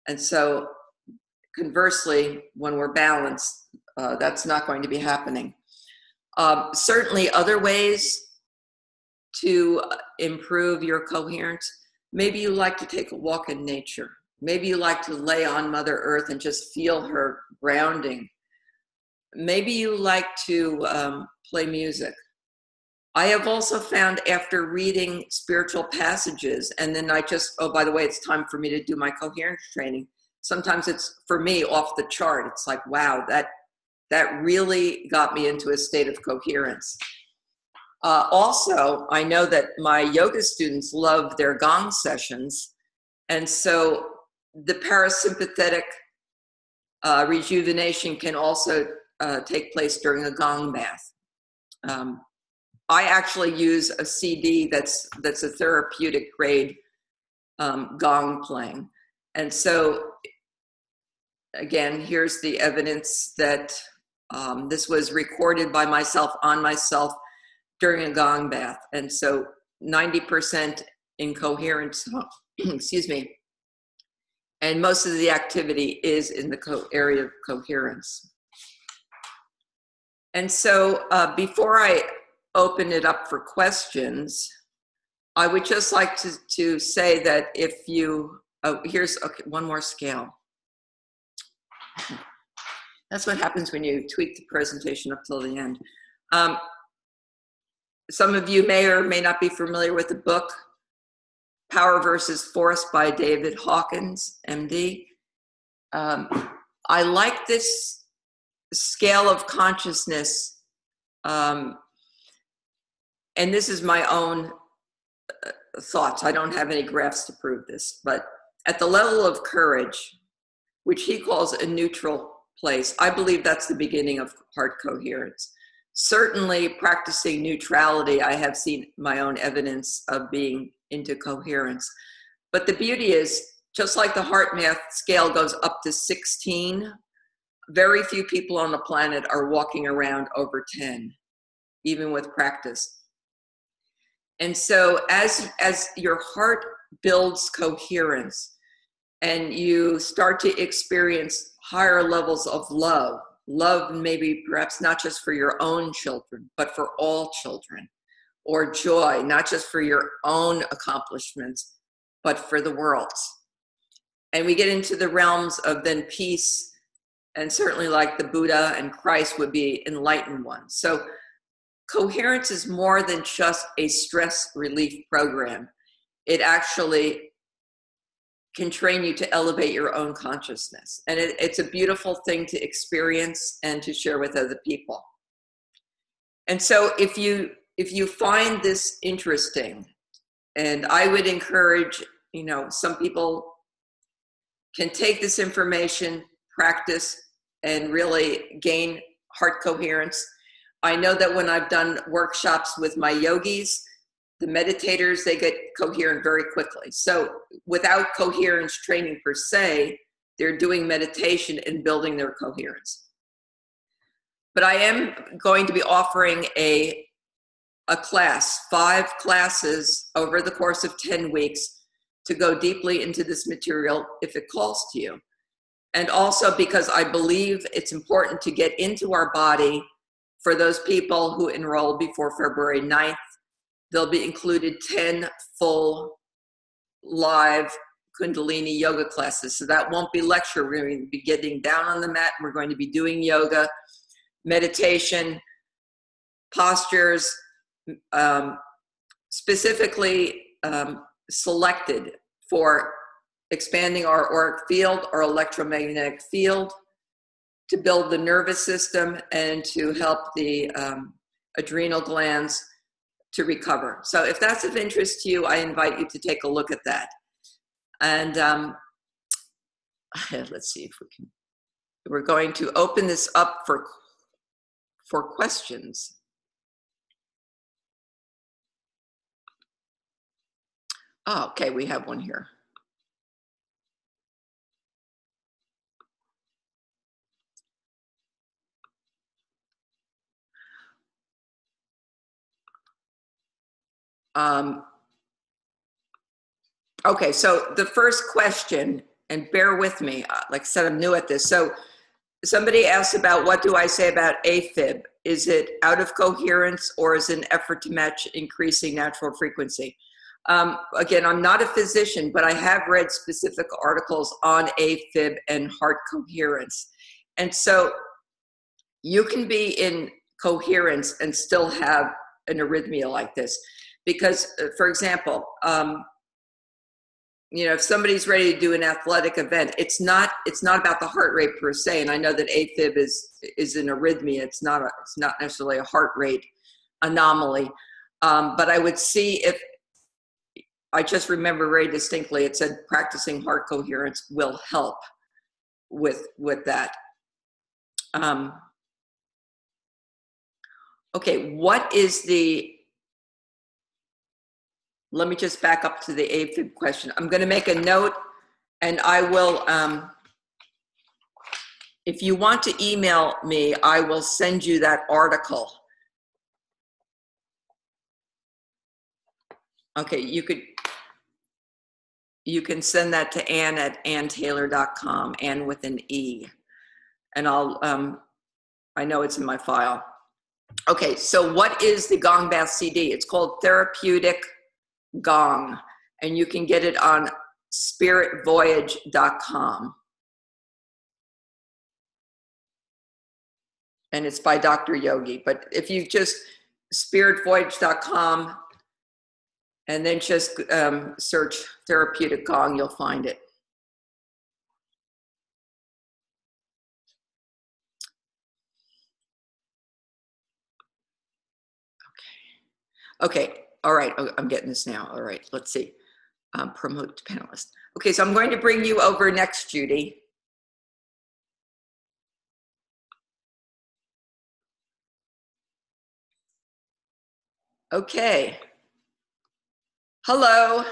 And so conversely, when we're balanced, that's not going to be happening. Certainly other ways to improve your coherence. Maybe you like to take a walk in nature. Maybe you like to lay on Mother Earth and just feel her grounding. Maybe you like to play music. I have also found, after reading spiritual passages, and then oh, by the way, it's time for me to do my coherence training. Sometimes it's, for me, off the chart. It's like, wow, that really got me into a state of coherence. Also, I know that my yoga students love their gong sessions. And so the parasympathetic rejuvenation can also take place during a gong bath. I actually use a CD that's a therapeutic grade gong playing. And so, again, here's the evidence that this was recorded by myself on myself during a gong bath. And so 90% incoherence, excuse me, and most of the activity is in the area of coherence. And so before I open it up for questions, I would just like to say that if you, here's one more scale. That's what happens when you tweak the presentation up till the end. Some of you may or may not be familiar with the book, Power versus Force by David Hawkins, MD. I like this scale of consciousness, and this is my own thoughts. I don't have any graphs to prove this, but at the level of courage, which he calls a neutral place, I believe that's the beginning of heart coherence. Certainly practicing neutrality, I have seen my own evidence of being into coherence. But the beauty is, just like the heart math scale goes up to 16, very few people on the planet are walking around over 10, even with practice. And so as your heart builds coherence and you start to experience higher levels of love maybe perhaps not just for your own children, but for all children, or joy, not just for your own accomplishments, but for the world's. And we get into the realms of then peace, and certainly like the Buddha and Christ would be enlightened ones. So coherence is more than just a stress relief program. It actually can train you to elevate your own consciousness. And it's a beautiful thing to experience and to share with other people. And so if you find this interesting, and I would encourage, some people can take this information, practice, and really gain heart coherence. I know that when I've done workshops with my yogis, the meditators, they get coherent very quickly. So without coherence training per se, they're doing meditation and building their coherence. But I am going to be offering a class, 5 classes over the course of 10 weeks to go deeply into this material if it calls to you. And also because I believe it's important to get into our body for those people who enroll before February 9th. There'll be included 10 full live Kundalini yoga classes. So that won't be lecture. We're going to be getting down on the mat. We're going to be doing yoga, meditation, postures, specifically selected for expanding our auric field, our electromagnetic field, to build the nervous system and to help the adrenal glands to recover. So if that's of interest to you, I invite you to take a look at that. And let's see if we can, we're going to open this up for questions. Oh, okay, we have one here. Okay, so the first question, and bear with me, like I said, I'm new at this. So somebody asked about what do I say about AFib? Is it out of coherence or is it an effort to match increasing natural frequency? Again, I'm not a physician, but I have read specific articles on AFib and heart coherence. And so you can be in coherence and still have an arrhythmia like this. Because, for example, you know, if somebody's ready to do an athletic event, it's not about the heart rate per se. And I know that AFib is an arrhythmia. It's not necessarily a heart rate anomaly. But I would see if, I just remember very distinctly, it said practicing heart coherence will help with that. Okay, what is the, let me just back up to the AFib question. I'm going to make a note, and I will, if you want to email me, I will send you that article. Okay, you can send that to Ann at anntaylor.com, Ann with an E. And I'll, I know it's in my file. Okay, so what is the Gong Bath CD? It's called Therapeutic Gong, and you can get it on spiritvoyage.com. And it's by Dr. Yogi. But if you just spiritvoyage.com and then just search Therapeutic Gong, you'll find it. Okay, all right, I'm getting this now. All right, let's see. Promote panelist. Okay, so I'm going to bring you over next, Judy. Okay. Hello.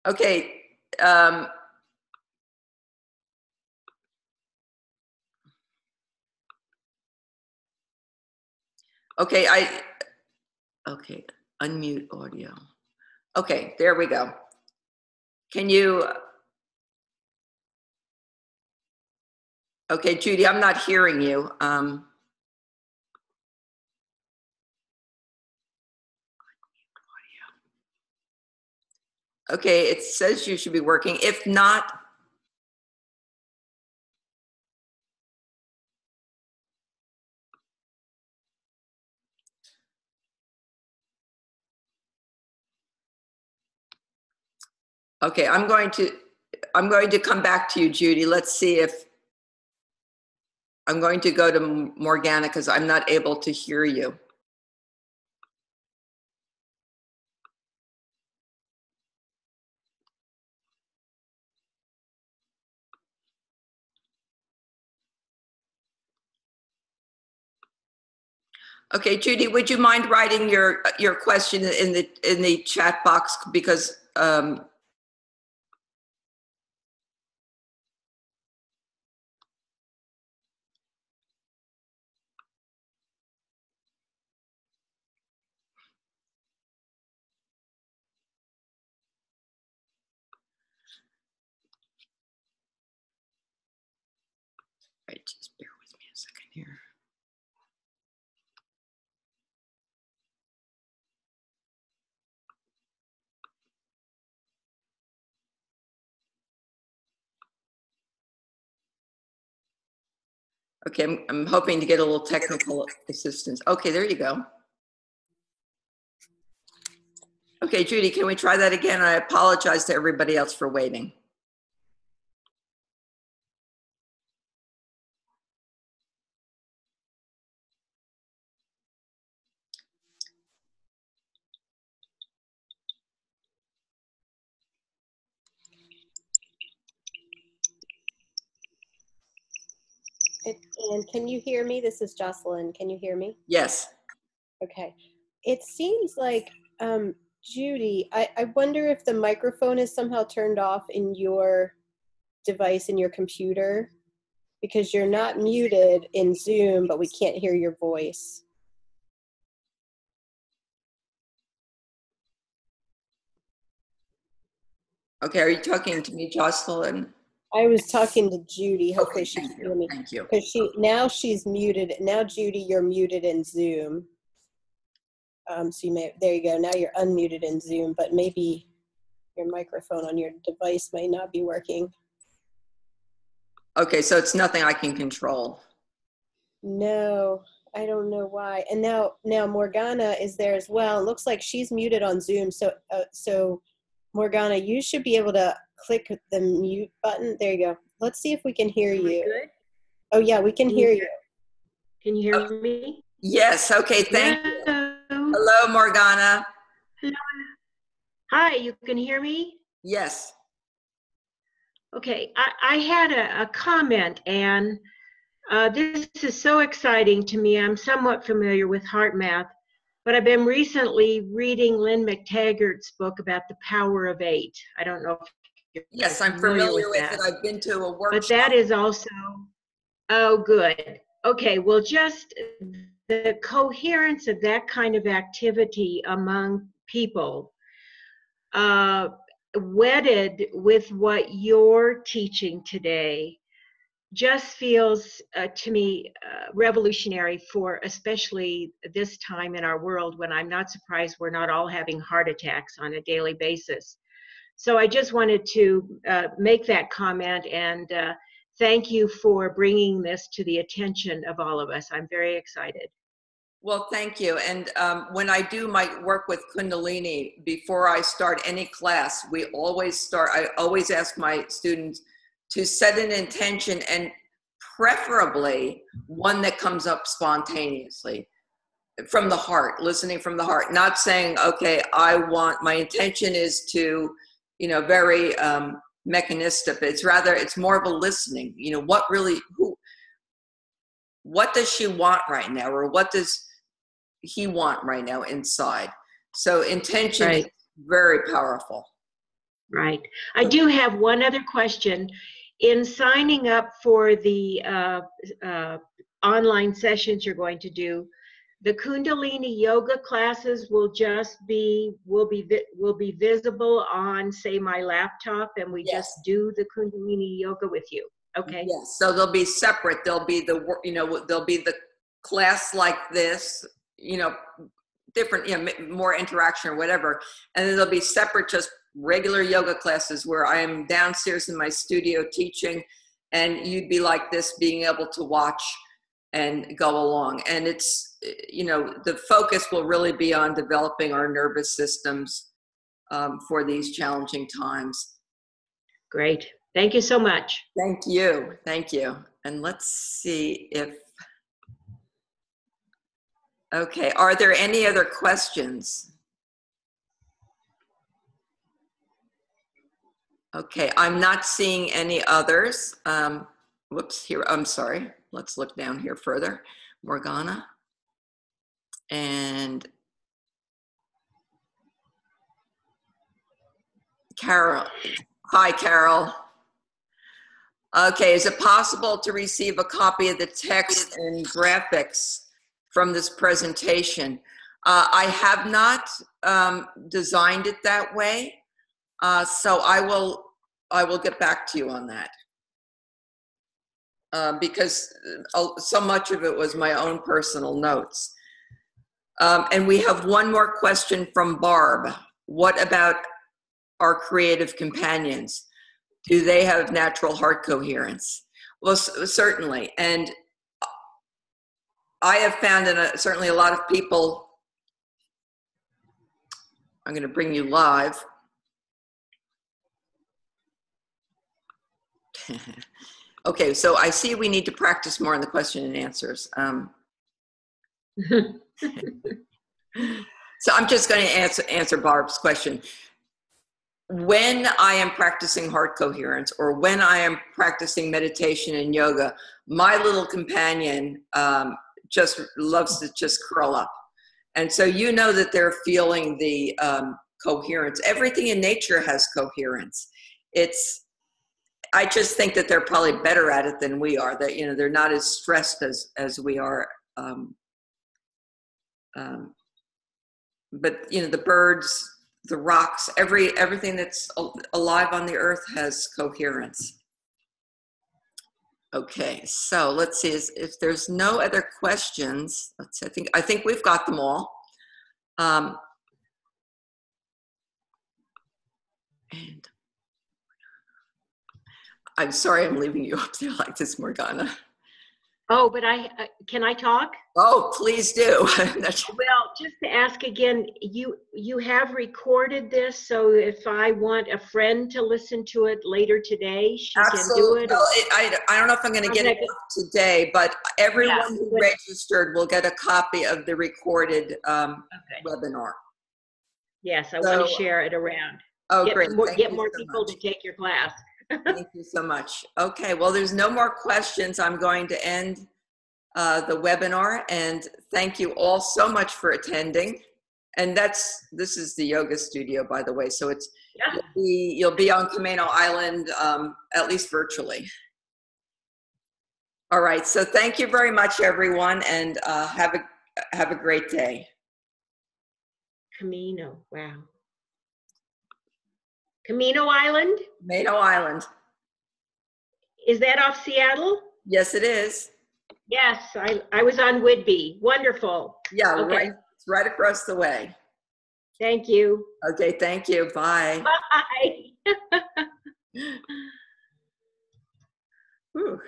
Okay. Okay, okay, unmute audio. Okay, there we go. Can you, okay, Judy, I'm not hearing you. Okay, it says you should be working. If not, okay, I'm going to come back to you, Judy. Let's see if, I'm going to go to Morgana because I'm not able to hear you. Okay, Judy, would you mind writing your question in the chat box, because right, just bear with me a second here. Okay, I'm hoping to get a little technical assistance. Okay, there you go. Okay, Judy, can we try that again? I apologize to everybody else for waiting. And can you hear me? This is Jocelyn. Can you hear me? Yes. Okay. It seems like, Judy, I wonder if the microphone is somehow turned off in your device, in your computer, because you're not muted in Zoom, but we can't hear your voice. Okay, are you talking to me, Jocelyn? I was talking to Judy. Hopefully Okay, she can thank hear you. me. Thank you. Because she's muted. Now, Judy, you're muted in Zoom. So there you go. Now you're unmuted in Zoom, but maybe your microphone on your device may not be working. Okay, so it's nothing I can control. No, I don't know why. And now Morgana is there as well. It looks like she's muted on Zoom. So Morgana, you should be able to click the mute button. There you go. Let's see if we can hear you. Good. Oh yeah, we can hear you. Can you hear me? Yes, okay, thank you. Hello, Morgana. Hello. Hi, you can hear me? Yes. Okay, I had a comment, and this is so exciting to me. I'm somewhat familiar with heart math, but I've been recently reading Lynn McTaggart's book about the power of 8. I don't know if you're Yes, I'm familiar with that. it. I've been to a workshop. But that is also, oh, good. Okay, well, just the coherence of that kind of activity among people, wedded with what you're teaching today, just feels to me revolutionary for especially this time in our world when I'm not surprised we're not all having heart attacks on a daily basis. So I just wanted to make that comment and thank you for bringing this to the attention of all of us. I'm very excited. Well, thank you. And when I do my work with Kundalini, before I start any class, I always ask my students to set an intention, and preferably one that comes up spontaneously from the heart, listening from the heart, not saying, okay, my intention is to, very mechanistic. It's more of a listening, what does she want right now? Or what does he want right now inside? So intention is very powerful. Right. I do have one other question. In signing up for the online sessions you're going to do, the Kundalini yoga classes will be visible on, say, my laptop, and we just do the Kundalini yoga with you. Okay. Yes. So they'll be separate. There'll be the class like this, different, more interaction or whatever, and then there'll be separate, just regular yoga classes where I am downstairs in my studio teaching, and you'd be like this, being able to watch and go along. And it's, the focus will really be on developing our nervous systems for these challenging times. Great. Thank you so much. Thank you. Thank you. And let's see if, okay, are there any other questions? Okay, I'm not seeing any others. Whoops, here, I'm sorry. Let's look down here further. Morgana. And Carol. Hi, Carol. Okay, is it possible to receive a copy of the text and graphics from this presentation? I have not designed it that way, so I will get back to you on that. because so much of it was my own personal notes. And we have one more question from Barb. What about our creative companions? Do they have natural heart coherence? Well, certainly. And I have found, and certainly a lot of people, I'm going to bring you live. Okay, so I see we need to practice more on the question and answers. So I'm just going to answer Barb's question. When I am practicing heart coherence, or when I am practicing meditation and yoga, my little companion just loves to just curl up. And so you know that they're feeling the coherence. Everything in nature has coherence. I just think that they're probably better at it than we are, that, you know, they're not as stressed as we are. But, you know, the birds, the rocks, everything that's alive on the earth has coherence. Okay, so let's see, if there's no other questions, let's see, I think we've got them all. And I'm sorry I'm leaving you up there like this, Morgana. Oh, but can I talk? Oh, please do. Well, just to ask again, you have recorded this, so if I want a friend to listen to it later today, she Absolutely. can do it. Well, I don't know if I'm going to get it today, but everyone who registered will get a copy of the recorded webinar. Yes, I want to share it around. Oh, great. Get more people to take your class. Thank you so much. Okay, well, there's no more questions. I'm going to end the webinar, and thank you all so much for attending. And this is the yoga studio, by the way, so you'll be on Camino Island, at least virtually. All right, so thank you very much, everyone, and have a great day. Camino, wow. Camino Island? Camino Island. Is that off Seattle? Yes, it is. Yes, I was on Whidbey. Wonderful. Yeah, okay. Right. It's right across the way. Thank you. Okay, thank you. Bye. Bye. Whew.